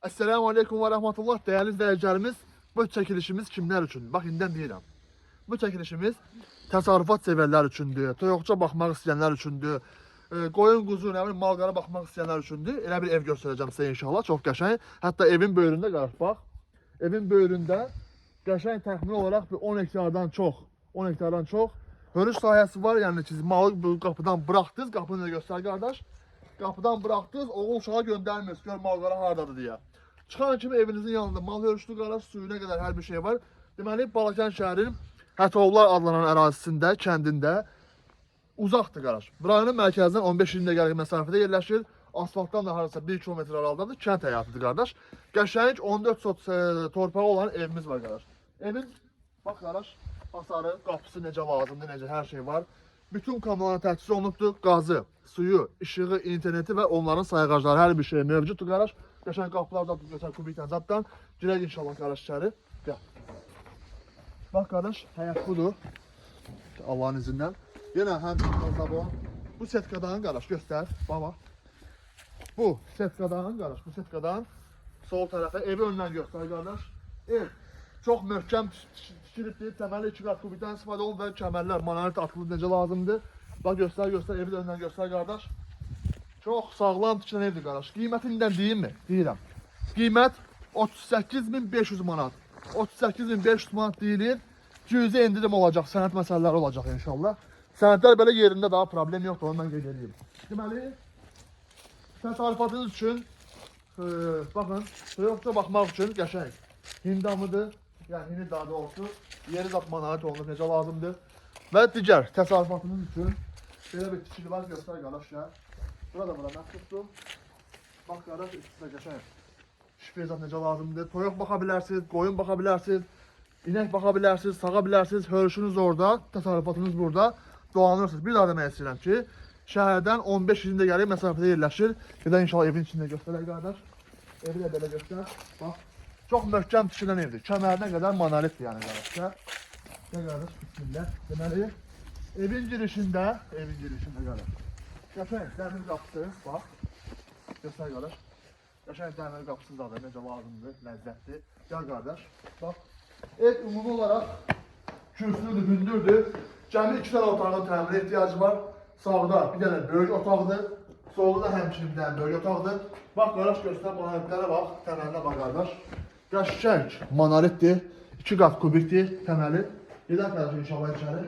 Esselamu Aleyküm ve Rahmetullah. Değerli izleyicilerimiz, bu çekilişimiz kimler üçün? Bak, indən deyirəm. Bu çekilişimiz təsərrüfat sevərlər üçündür, toyuqça baxmaq istəyənlər üçündür, qoyun, quzu, nə bilim, malqara baxmaq istəyənlər üçündür. Elə bir ev göstərəcəm sizə inşallah, çox qəşəng. Hətta evin böyründə qarış, bax. Evin böyründə qəşəng təxmini olaraq bir 10 hektardan çox, 10 hektardan çox hörüş sahəsi var. Yəni ki, malı bu qapıdan buraxdınız, qapını da göstər qardaş. Qapıdan buraxdınız, oğul uşağa göndərmirsiniz, gör malqara hardadır deyə. Çıxan kimi evinizin yanında mal hörüşlü qardaş, suyuna qədər hər bir şey var. Deməli, Balakən şəhərin Hətovlar adlanan ərazisində, kəndində uzaqdır qardaş. Rayonun mərkəzindən 15-20 dəqiqəlik məsafədə yerləşir. Asfaltdan da harasa 1 kilometr aralıqdadır. Kənd həyatıdır qardaş. Qəşəng 14 sot torpağı olan evimiz var qardaş. Evin bax qardaş, hasarı, qapısı necə lazımdır, necə hər şey var. Bütün kanalların təchiz olunubdur. Qazı, suyu, işığı, interneti və onların sayğacları, hər bir şey mövcuddur qardaş. Qəşəng qapılar da götür kubikdən zaddan. Girək inşallah qardaş içəri. Gəl. Bax qardaş, həyat budur. Allahın izindən. Yenə həmçinin bu setkadan qardaş göstər. Baba. Bu setkadan qardaş, bu setkadan sol tərəfə evi öndən göstər qardaş. Ev çox möhkəm tikilibdir. Təməli 2 qat kubikdən istifadə olunub və kəmərlər, monolit atılıb necə lazımdır. Bax göstər, evi də öndən göstər qardaş. Çox sağlam tikilən evdir qardaş. Qiymətindən deyim mi? Deyirəm. Qiymət 38.500 manat. 38.500 manat deyilir. Cüzi endirim olacaq, sənəd məsələləri olacaq inşallah. Sənədlər belə yerində daha problem yoxdur, onu mən qeyd edeyim. Deməli, təsərrüfatınız üçün, baxın, yoxsa baxmaq üçün qəşəng. Hindamıdır, yəni hindi daha doğrusu, yeri zat manalit olunur, necə lazımdır. Və digər təsərrüfatınız üçün belə bir tikili var, göstər qardaş ya. Burada məhduddur. Bax qardaş, üstündə qəşəng. Şifrezat necə lazımdır. Toyuq baxa bilərsiniz, qoyun baxa bilərsiniz, inək baxa bilərsiniz, sağa bilərsiniz. Hörüşünüz orada, təsərrüfatınız burada. Dolanırsınız. Bir daha demək istəyirəm ki, şəhərdən 15-20 dəqiqəlik məsafədə yerləşir. Bir də inşallah evin içində göstərək qardaş. Evi də belə göstər. Bax, çox möhkəm tikilən evdir. Kəmərinə qədər monolitdir yəni qardaş. Gəl qardaş, bismillah. Deməli, evin girişində qardaş. Qəşəng dəmir qapısı, bax. Göstər qardaş. Qəşəng dəmir qapısı da necə lazımdır, ləzzətli. Gəl qardaş, bax. Ev ümumi olaraq kürsülüdür, hündürdür. Cəmi 2 dənə otağın təmirə ehtiyacı var. Sağda bir dənə böyük otaqdır. Solda da həmçinin bir dənə böyük otaqdır. Bax qardaş göstər, monolitlərə bax, təməlinə bax qardaş. Qəşəng monolitdir. 2 qat kubikdir təməli. Gedək qardaş inşallah içəri.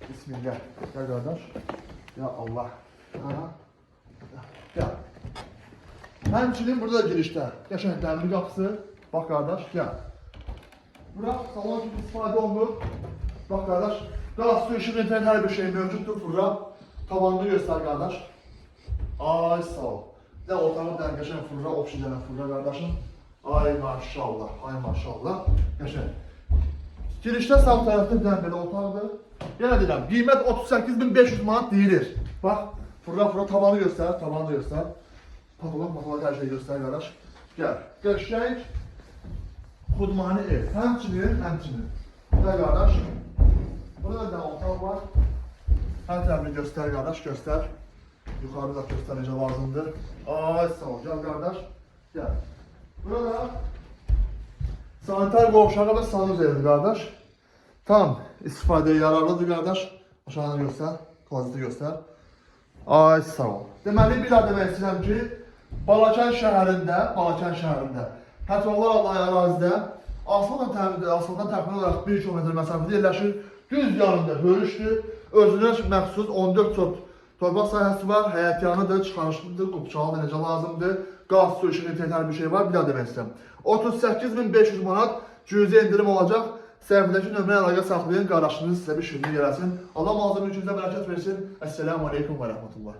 Bismillah. Gəl qardaş. Ya Allah. Gəl. Həmçinin burada da girişdə qəşəng dəmir qapısı. Bax qardaş, gəl. Bura salon kimi istifadə olunur. Bax qardaş, qaz, su, işıq, internet hər bir şey mövcuddur. Fırra tavanını göstər qardaş. Ay sağ ol. Bir də ortalığı da qəşəng fırra, oksijenə fırra qardaşım. Ay maşallah, ay maşallah. Qəşəng. Girişdə sağ tərəfdə bir dənə belə otaqdır. Yenə deyirəm, qiymət 38.500 manat deyilir. Bax, fırra tavanı göstər, tavanı da göstər. Patolog hər şey göstər qardaş. Gəl. Qəşəng xudmani ev. Həmçinin. Gəl qardaş. Burada da otaq var. Hər tərəfini göstər qardaş, göstər. Yuxarı da göstər necə lazımdır. Ay sağ ol, gəl qardaş. Gəl. Burada sanitar qovşağı və sanuz evidir qardaş. Tam istifadəyə yararlıdır qardaş. Aşağıda göstər, klozeti göstər. Ay sağ ol. Deməli, bir daha demək istəyirəm ki, Balakən şəhərində, Hətovlar adlanan ərazidə asfaltdan təxmini olaraq 1 kilometr məsafədə yerləşir. Düz yanında hörüşdür. Özünə məxsus 14 sot torpaq sahəsi var. Həyətyanıdır, çıxarışlıdır, qupçalı da necə lazımdır. Qaz, su, işıq, internet hər bir şey var. Bir daha demək istəyirəm. 38.500 manat cüzi endirim olacaq. Səhifədəki nömrə əlaqə saxlayın, qardaşınız sizə bir şirin gələsin. Allah malzəmə üçün sizə bərəkət versin. Esselamu Aleyküm və Rəhmətullah.